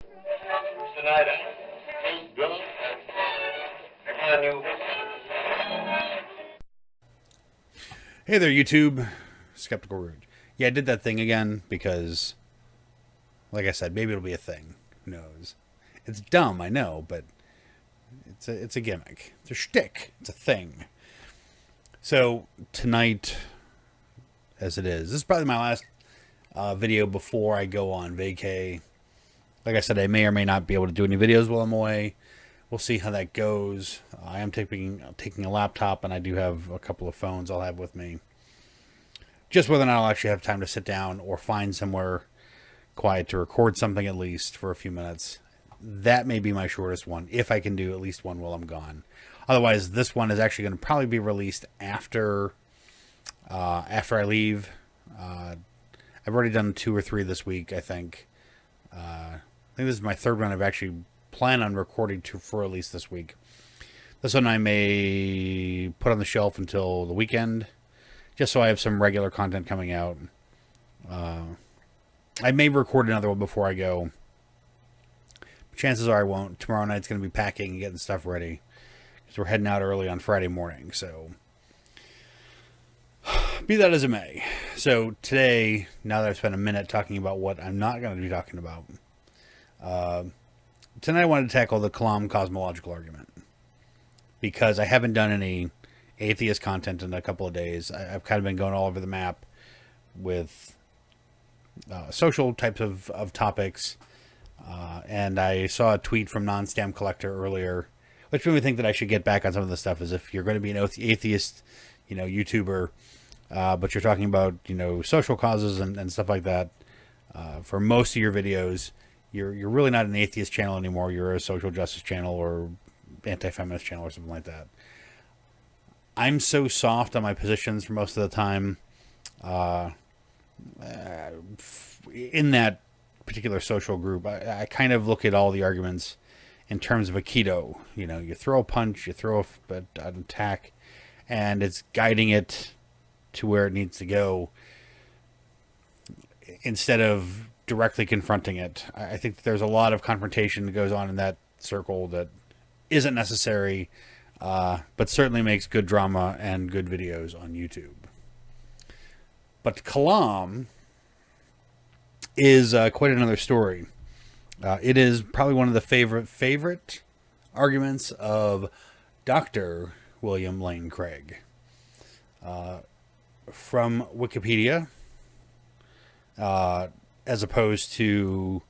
Tonight, he's drunk. I knew. Hey there, YouTube. SkepticalRoot. Yeah, I did that thing again because, like I said, maybe it'll be a thing. Who knows? It's dumb, I know, but it's a gimmick. It's a shtick. It's a thing. So tonight, as it is, this is probably my last video before I go on vacay. Like I said, I may or may not be able to do any videos while I'm away. We'll see how that goes. I am taking a laptop, and I do have a couple of phones I'll have with me. Just whether or not I'll actually have time to sit down or find somewhere quiet to record something at least for a few minutes. That may be my shortest one, if I can do at least one while I'm gone. Otherwise, this one is actually going to probably be released after I leave. I've already done 2 or 3 this week, I think. I think this is my third one I've actually planned on recording for at least this week. This one I may put on the shelf until the weekend, just so I have some regular content coming out. I may record another one before I go. Chances are I won't. Tomorrow night's going to be packing and getting stuff ready, because we're heading out early on Friday morning. So, be that as it may. So today, now that I've spent a minute talking about what I'm not going to be talking about, tonight I wanted to tackle the Kalam Cosmological argument, because I haven't done any atheist content in a couple of days. I've kind of been going all over the map with social types of topics, and I saw a tweet from Non-Stamp Collector earlier, which made me think that I should get back on some of this stuff. As if you're going to be an atheist, YouTuber, but you're talking about social causes and stuff like that, for most of your videos, you're really not an atheist channel anymore. You're a social justice channel or anti-feminist channel or something like that. I'm so soft on my positions for most of the time in that particular social group. I kind of look at all the arguments in terms of Aikido. You throw a punch, you throw an attack, and it's guiding it to where it needs to go instead of directly confronting it. I think that there's a lot of confrontation that goes on in that circle that isn't necessary, but certainly makes good drama and good videos on YouTube. But Kalam is quite another story. It is probably one of the favorite arguments of Dr. William Lane Craig. From Wikipedia, as opposed to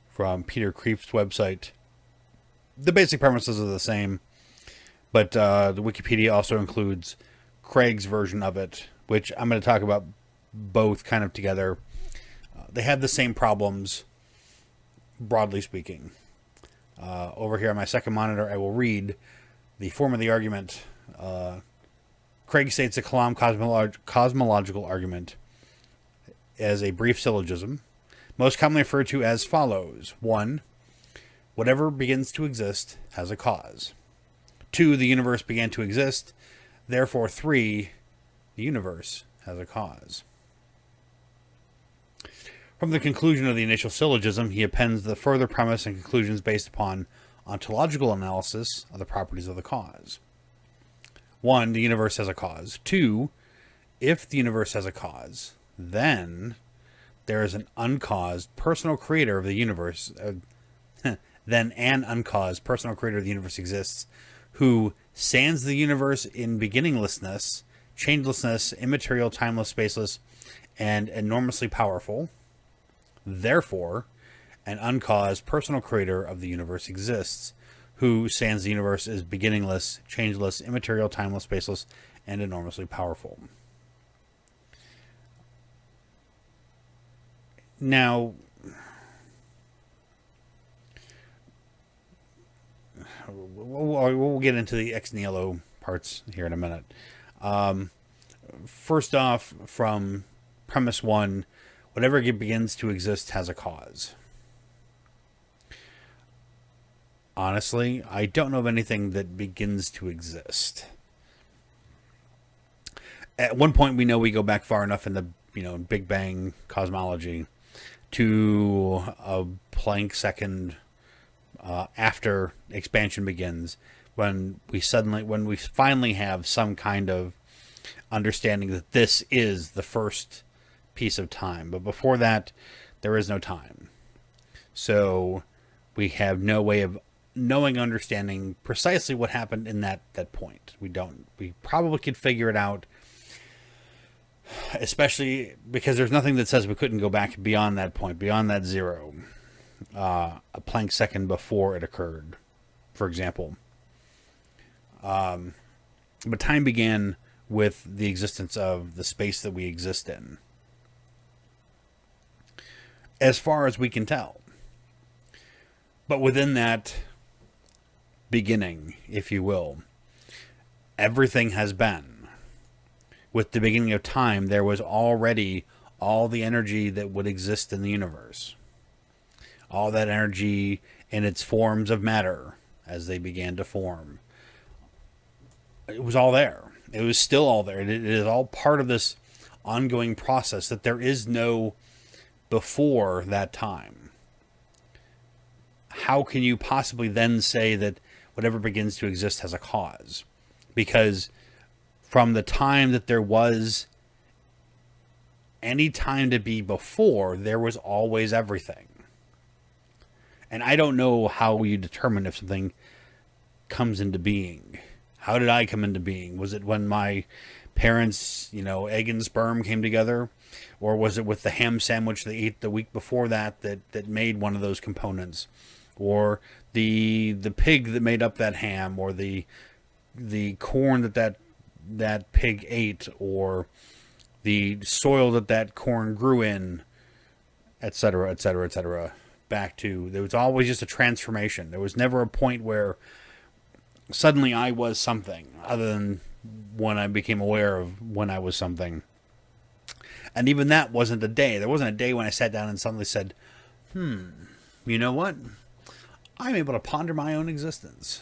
from Peter Kreeft's website. The basic premises are the same, but the Wikipedia also includes Craig's version of it, which I'm going to talk about both kind of together. They have the same problems, broadly speaking. Over here on my second monitor, I will read the form of the argument. Craig states the Kalam cosmological argument as a brief syllogism, most commonly referred to as follows. 1. Whatever begins to exist has a cause. 2. The universe began to exist. Therefore, 3. The universe has a cause. From the conclusion of the initial syllogism, he appends the further premise and conclusions based upon ontological analysis of the properties of the cause. 1. The universe has a cause. 2. If the universe has a cause, then there is an uncaused personal creator of the universe. Then an uncaused personal creator of the universe exists, who sands the universe in beginninglessness, changelessness, immaterial, timeless, spaceless, and enormously powerful. Therefore, an uncaused personal creator of the universe exists, who sands the universe is beginningless, changeless, immaterial, timeless, spaceless, and enormously powerful. Now, we'll get into the ex nihilo parts here in a minute. First off, from premise 1, whatever begins to exist has a cause. Honestly, I don't know of anything that begins to exist. At one point, we know we go back far enough in the Big Bang cosmology to a Planck second after expansion begins, when we finally have some kind of understanding that this is the first piece of time. But before that, there is no time. So we have no way of knowing, understanding precisely what happened in that point. We probably could figure it out, especially because there's nothing that says we couldn't go back beyond that point, beyond that zero, a Planck second before it occurred, for example. But time began with the existence of the space that we exist in, as far as we can tell. But within that beginning, if you will, everything has been. With the beginning of time, there was already all the energy that would exist in the universe. All that energy in its forms of matter as they began to form. It was all there. It was still all there. It is all part of this ongoing process, that there is no before that time. How can you possibly then say that whatever begins to exist has a cause? Because from the time that there was any time to be before, there was always everything. And I don't know how you determine if something comes into being. How did I come into being? Was it when my parents, egg and sperm came together? Or was it with the ham sandwich they ate the week before that made one of those components? Or the pig that made up that ham? Or the corn that pig ate? Or the soil that corn grew in? Etc., etc., etc. Back to, there was always just a transformation. There was never a point where suddenly I was something, other than when I became aware of when I was something. And even that wasn't a day. There wasn't a day when I sat down and suddenly said, you know what? I'm able to ponder my own existence.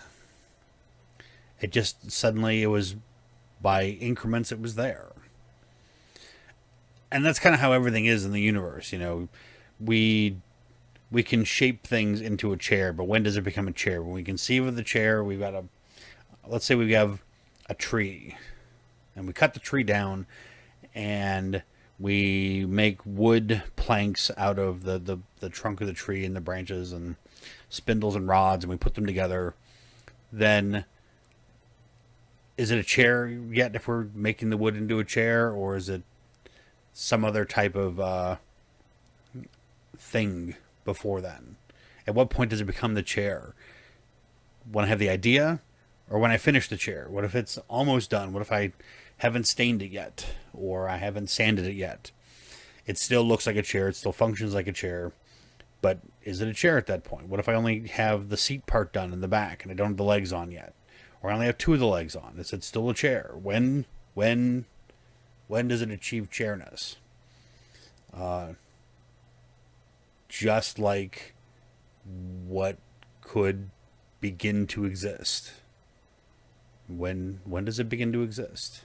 It just suddenly, it was by increments, it was there. And that's kind of how everything is in the universe. We can shape things into a chair, but when does it become a chair? When we conceive of the chair, let's say we have a tree, and we cut the tree down, and we make wood planks out of the trunk of the tree and the branches and spindles and rods, and we put them together. Then, is it a chair yet if we're making the wood into a chair, or is it some other type of thing before then? At what point does it become the chair? When I have the idea, or when I finish the chair? What if it's almost done? What if I haven't stained it yet, or I haven't sanded it yet? It still looks like a chair, it still functions like a chair, but is it a chair at that point? What if I only have the seat part done in the back and I don't have the legs on yet? Or I only have two of the legs on? Is it still a chair? When does it achieve chairness? Just like what could begin to exist. When does it begin to exist?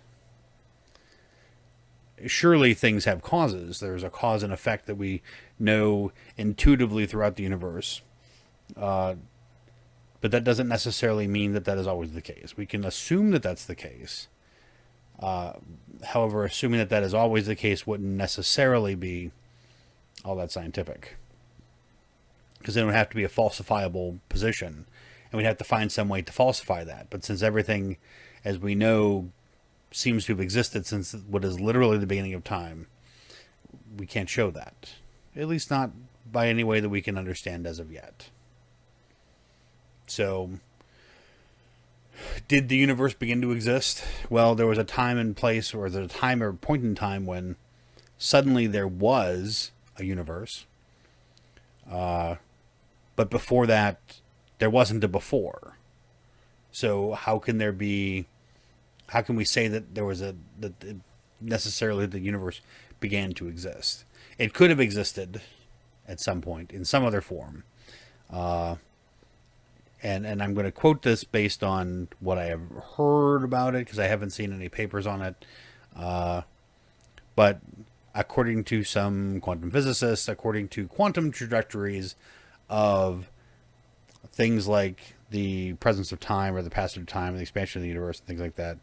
Surely things have causes. There's a cause and effect that we know intuitively throughout the universe. But that doesn't necessarily mean that is always the case. We can assume that that's the case. However, assuming that is always the case wouldn't necessarily be all that scientific. Because then it would have to be a falsifiable position, and we'd have to find some way to falsify that. But since everything, as we know, seems to have existed since what is literally the beginning of time, we can't show that. At least not by any way that we can understand as of yet. So, did the universe begin to exist? Well, there was a time and place, or there's a time or point in time when suddenly there was a universe. But before that, there wasn't a before. So how can we say that there was necessarily the universe began to exist? It could have existed at some point in some other form. And I'm going to quote this based on what I have heard about it, because I haven't seen any papers on it. But according to some quantum physicists, according to quantum trajectories of things like the presence of time or the passage of time and the expansion of the universe and things like that,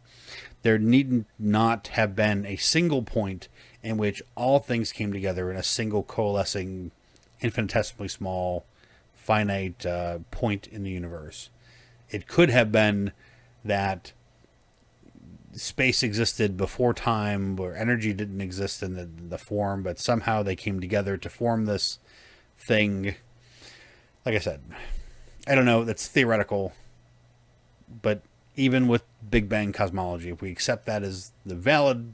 there need not have been a single point in which all things came together in a single coalescing, infinitesimally small, finite point in the universe. It could have been that space existed before time, where energy didn't exist in the form, but somehow they came together to form this thing. Like I said, I don't know, that's theoretical, but even with Big Bang cosmology, if we accept that as the valid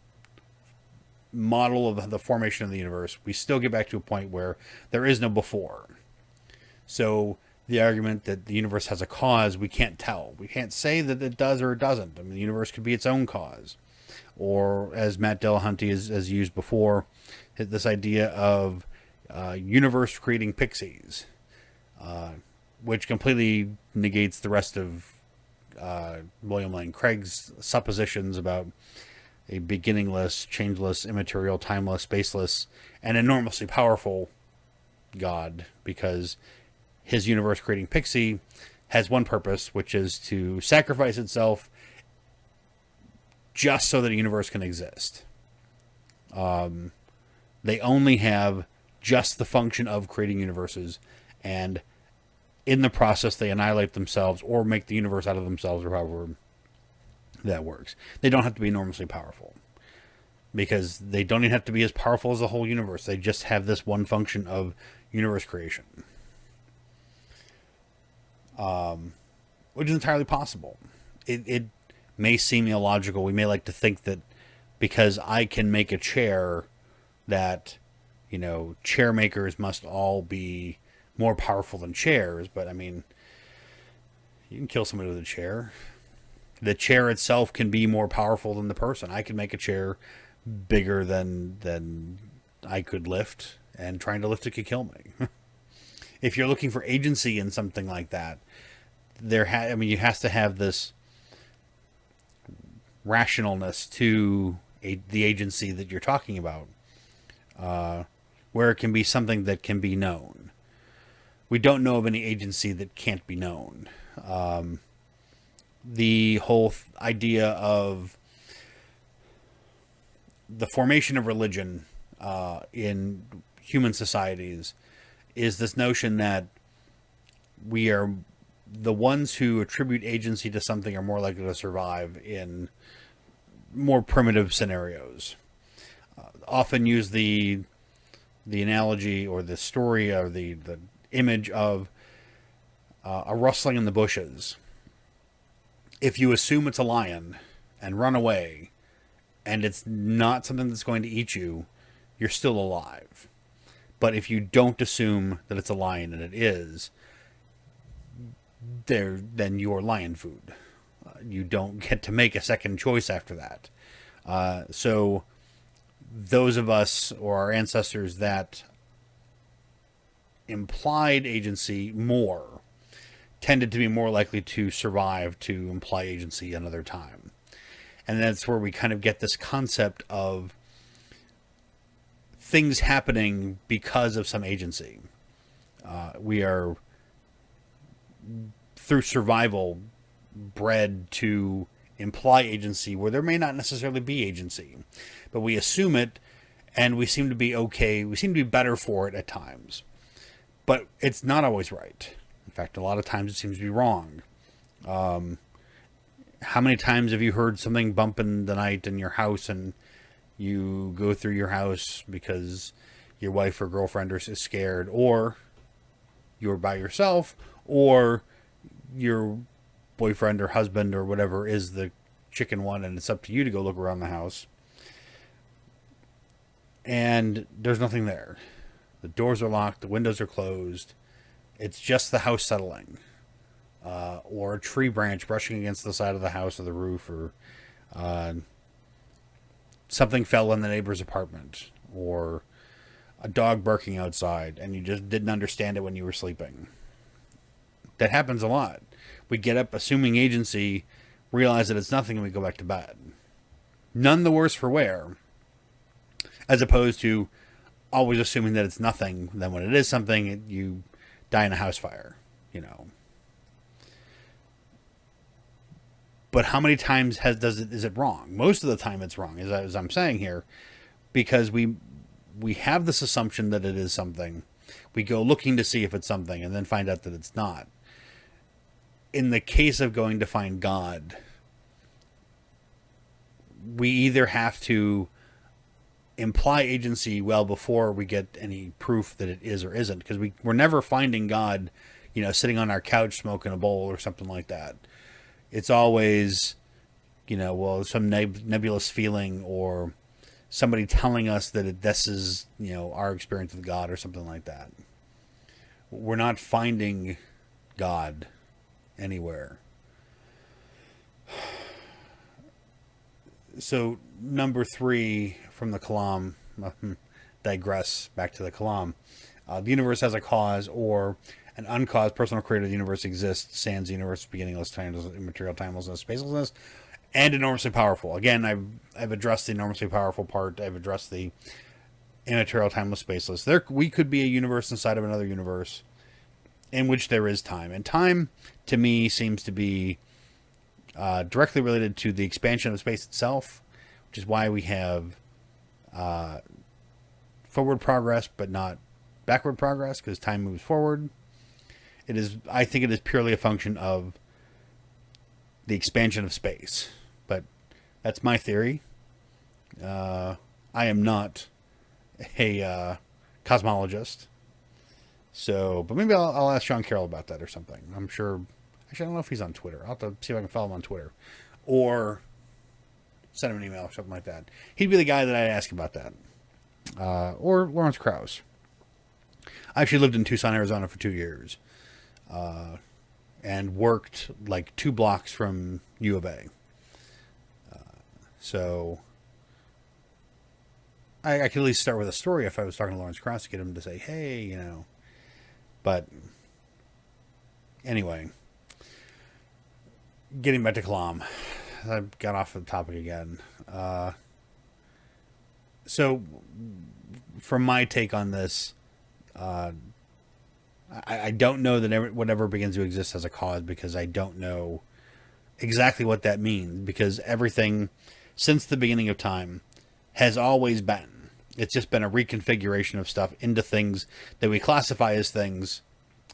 model of the formation of the universe, we still get back to a point where there is no before. So the argument that the universe has a cause, we can't tell. We can't say that it does or it doesn't. I mean, the universe could be its own cause. Or, as Matt Dillahunty has used before, this idea of universe creating pixies, which completely negates the rest of William Lane Craig's suppositions about a beginningless, changeless, immaterial, timeless, spaceless, and enormously powerful God, because his universe creating pixie has one purpose, which is to sacrifice itself just so that a universe can exist. They only have just the function of creating universes, and in the process they annihilate themselves or make the universe out of themselves, or however that works. They don't have to be enormously powerful, because they don't even have to be as powerful as the whole universe. They just have this one function of universe creation. Which is entirely possible. It may seem illogical. We may like to think that because I can make a chair, that, you know, chair makers must all be more powerful than chairs. But I mean, you can kill somebody with a chair. The chair itself can be more powerful than the person. I can make a chair bigger than I could lift, and trying to lift it could kill me. If you're looking for agency in something like that, you have to have this rationalness to the agency that you're talking about, where it can be something that can be known. We don't know of any agency that can't be known. The whole idea of the formation of religion in human societies is this notion that we are the ones who attribute agency to something are more likely to survive in more primitive scenarios. Often use the analogy or the story or the image of a rustling in the bushes. If you assume it's a lion and run away, and it's not something that's going to eat you, you're still alive. But if you don't assume that it's a lion and it is, then you're lion food. You don't get to make a second choice after that. So those of us or our ancestors that implied agency more tended to be more likely to survive to imply agency another time. And that's where we kind of get this concept of things happening because of some agency. We are, through survival, bred to imply agency where there may not necessarily be agency. But we assume it, and we seem to be okay. We seem to be better for it at times. But it's not always right. In fact, a lot of times it seems to be wrong. How many times have you heard something bump in the night in your house, and you go through your house because your wife or girlfriend is scared, or you're by yourself, or your boyfriend or husband or whatever is the chicken one, and it's up to you to go look around the house, and there's nothing there. The doors are locked, the windows are closed. It's just the house settling, or a tree branch brushing against the side of the house or the roof, or something fell in the neighbor's apartment, or a dog barking outside, and you just didn't understand it when you were sleeping. That happens a lot. We get up assuming agency, realize that it's nothing, and we go back to bed. None the worse for wear. as opposed to always assuming that it's nothing. Then when it is something, you die in a house fire, you know. But how many times is it wrong? Most of the time it's wrong, as I'm saying here, because we have this assumption that it is something. We go looking to see if it's something and then find out that it's not. In the case of going to find God, we either have to imply agency well before we get any proof that it is or isn't, because we're never finding God, you know, sitting on our couch smoking a bowl or something like that. It's always, you know, well, some nebulous feeling or somebody telling us that this is, you know, our experience with God or something like that. We're not finding God anywhere. So number 3 from the Kalam, digress back to the Kalam. The universe has a cause, or an uncaused personal creator of the universe exists, sans the universe, beginningless, timeless, immaterial, timelessness, spacelessness, and enormously powerful. Again, I've addressed the enormously powerful part. I've addressed the immaterial, timeless, spaceless. We could be a universe inside of another universe in which there is time. And time, to me, seems to be directly related to the expansion of space itself, which is why we have forward progress but not backward progress, because time moves forward. I think it is purely a function of the expansion of space, but that's my theory. I am not a cosmologist, so, but maybe I'll ask Sean Carroll about that or something. I'm sure. Actually, I don't know if he's on Twitter. I'll have to see if I can follow him on Twitter, or send him an email or something like that. He'd be the guy that I'd ask about that, or Lawrence Krauss. I actually lived in Tucson, Arizona for 2 years, and worked like 2 blocks from U of A. So I could at least start with a story if I was talking to Lawrence Krauss to get him to say, hey, you know. But anyway, getting back to Kalam. I got off the topic again. So from my take on this, I don't know that whatever begins to exist as a cause, because I don't know exactly what that means, because everything since the beginning of time has always been. It's just been a reconfiguration of stuff into things that we classify as things,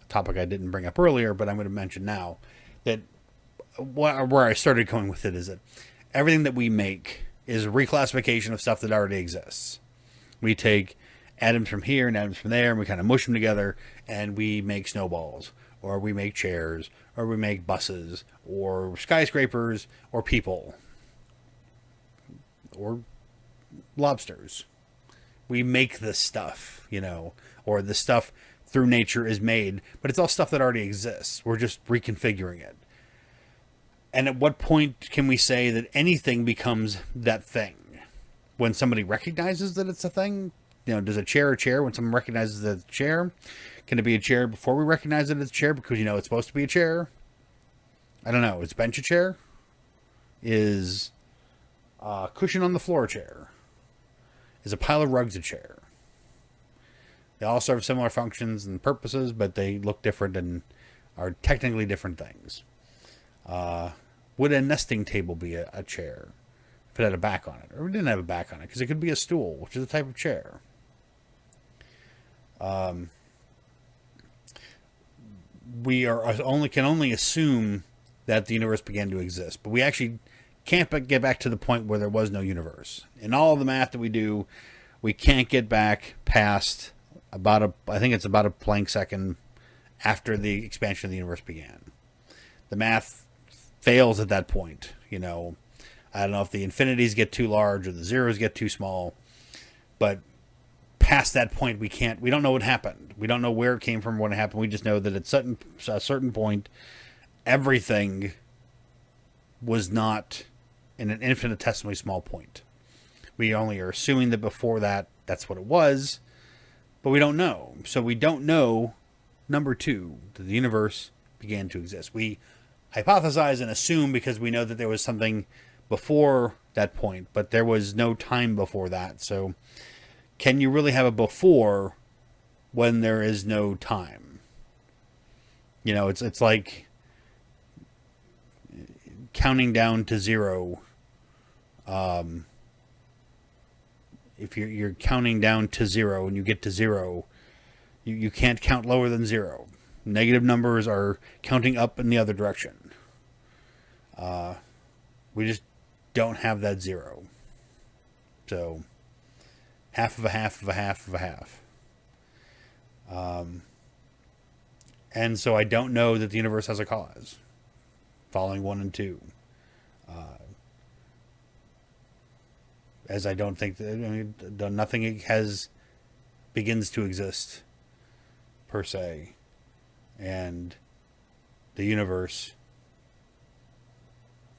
a topic I didn't bring up earlier, but I'm going to mention now, that where I started going with it is that everything that we make is a reclassification of stuff that already exists. We take atoms from here and atoms from there, and we kind of mush them together, and we make snowballs, or we make chairs, or we make buses, or skyscrapers, or people, or lobsters. We make this stuff, you know, or the stuff through nature is made, but it's all stuff that already exists. We're just reconfiguring it. And at what point can we say that anything becomes that thing? When somebody recognizes that it's a thing? You know, does a chair when someone recognizes that it's a chair? Can it be a chair before we recognize that it's a chair because, you know, it's supposed to be a chair? I don't know. Is bench a chair? Is a cushion on the floor a chair? Is a pile of rugs a chair? They all serve similar functions and purposes, but they look different and are technically different things. Would a nesting table be a chair if it had a back on it? Or it didn't have a back on it, because it could be a stool, which is a type of chair. We can only assume that the universe began to exist, but we actually can't get back to the point where there was no universe. In all of the math that we do, we can't get back past I think it's about a Planck second after the expansion of the universe began. The math fails at that point. You know, I don't know if the infinities get too large or the zeros get too small, but past that point, we don't know what happened. We don't know where it came from, when it happened. We just know that at a certain point, everything was not in an infinitesimally small point. We only are assuming that before that, that's what it was, but we don't know. So we don't know, number 2, that the universe began to exist. We hypothesize and assume because we know that there was something before that point, but there was no time before that. So can you really have a before when there is no time? You know, it's like counting down to zero. If you're counting down to zero and you get to zero, you can't count lower than zero. Negative numbers are counting up in the other direction. We just don't have that zero. So, half of a half of a half of a half. And so I don't know that the universe has a cause. Following 1 and 2. As I don't think that, I mean, nothing begins to exist per se, and the universe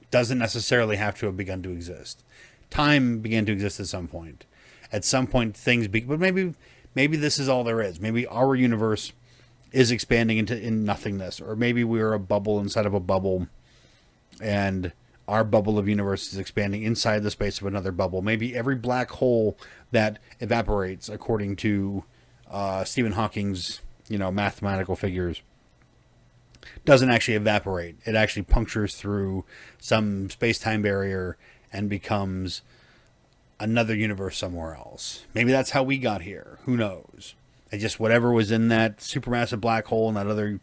doesn't necessarily have to have begun to exist. Time began to exist at some point. At some point, but maybe this is all there is. Maybe our universe is expanding in nothingness, or maybe we're a bubble inside of a bubble, and our bubble of universe is expanding inside the space of another bubble. Maybe every black hole that evaporates, according to Stephen Hawking's, mathematical figures, doesn't actually evaporate. It actually punctures through some space-time barrier and becomes another universe somewhere else. Maybe that's how we got here. Who knows? It's just whatever was in that supermassive black hole and that other,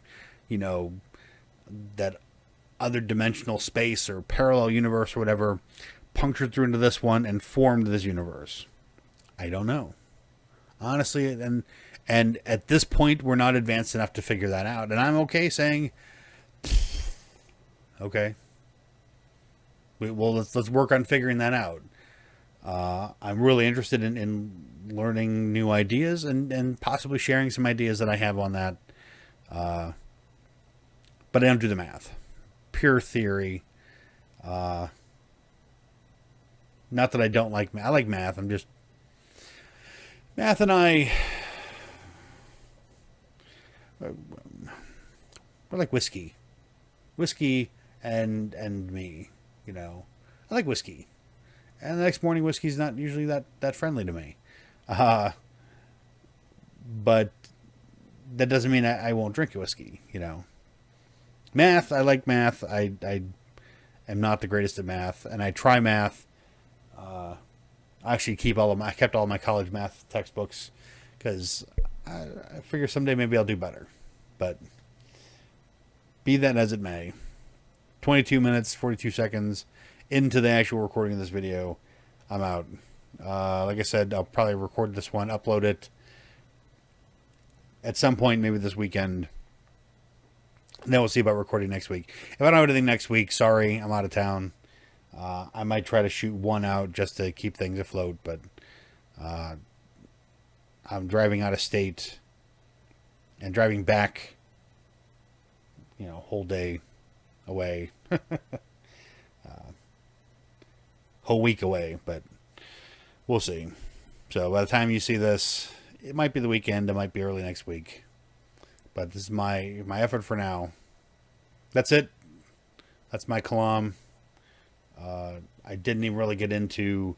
that other dimensional space or parallel universe or whatever, punctured through into this one and formed this universe. I don't know. Honestly, and at this point, we're not advanced enough to figure that out. And I'm okay saying, okay, well, let's work on figuring that out. I'm really interested in learning new ideas and possibly sharing some ideas that I have on that. But I don't do the math. Pure theory. Not that I don't like math. I like math. I'm just... Math and I... We're like whiskey. Whiskey and me, I like whiskey. And the next morning, whiskey's not usually that friendly to me. But that doesn't mean I won't drink whiskey, Math, I like math. I am not the greatest at math, and I try math. I actually kept all my college math textbooks because I figure someday maybe I'll do better. But be that as it may, 22 minutes, 42 seconds into the actual recording of this video, I'm out. Like I said, I'll probably record this one, upload it at some point, maybe this weekend. And then we'll see about recording next week. If I don't have anything next week, sorry, I'm out of town. I might try to shoot one out just to keep things afloat, but I'm driving out of state and driving back, whole day away. Whole week away, but we'll see. So by the time you see this, it might be the weekend, it might be early next week. But this is my effort for now. That's it. That's my Kalam. I didn't even really get into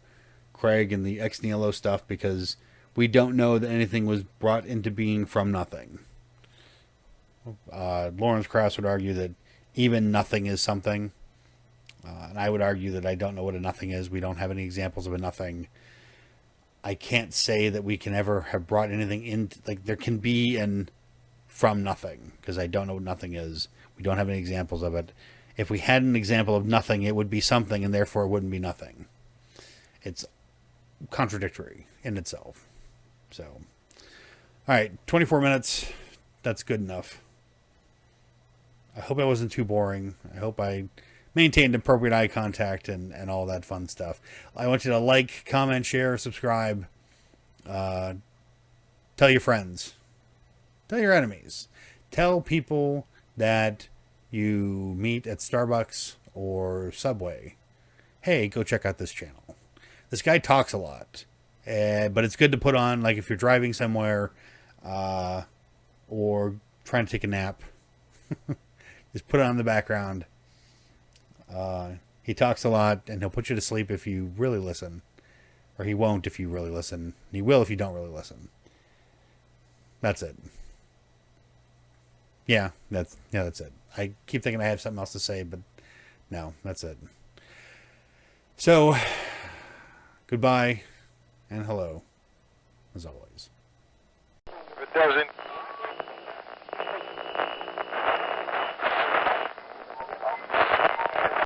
Craig and the ex nihilo stuff because we don't know that anything was brought into being from nothing. Lawrence Krauss would argue that even nothing is something. And I would argue that I don't know what a nothing is. We don't have any examples of a nothing. I can't say that we can ever have brought anything in. Like, there can be an from nothing, because I don't know what nothing is. We don't have any examples of it. If we had an example of nothing, it would be something, and therefore it wouldn't be nothing. It's contradictory in itself. So, all right, 24 minutes. That's good enough. I hope I wasn't too boring. I hope I maintained appropriate eye contact and all that fun stuff. I want you to like, comment, share, subscribe. Tell your friends. Tell your enemies. Tell people that you meet at Starbucks or Subway. Hey, go check out this channel. This guy talks a lot. But it's good to put on, like, if you're driving somewhere or trying to take a nap. Just put it on in the background. He talks a lot, and he'll put you to sleep if you really listen. Or he won't if you really listen. He will if you don't really listen. That's it. Yeah, that's it. I keep thinking I have something else to say, but no, that's it. So, goodbye and hello, as always. If it doesn't,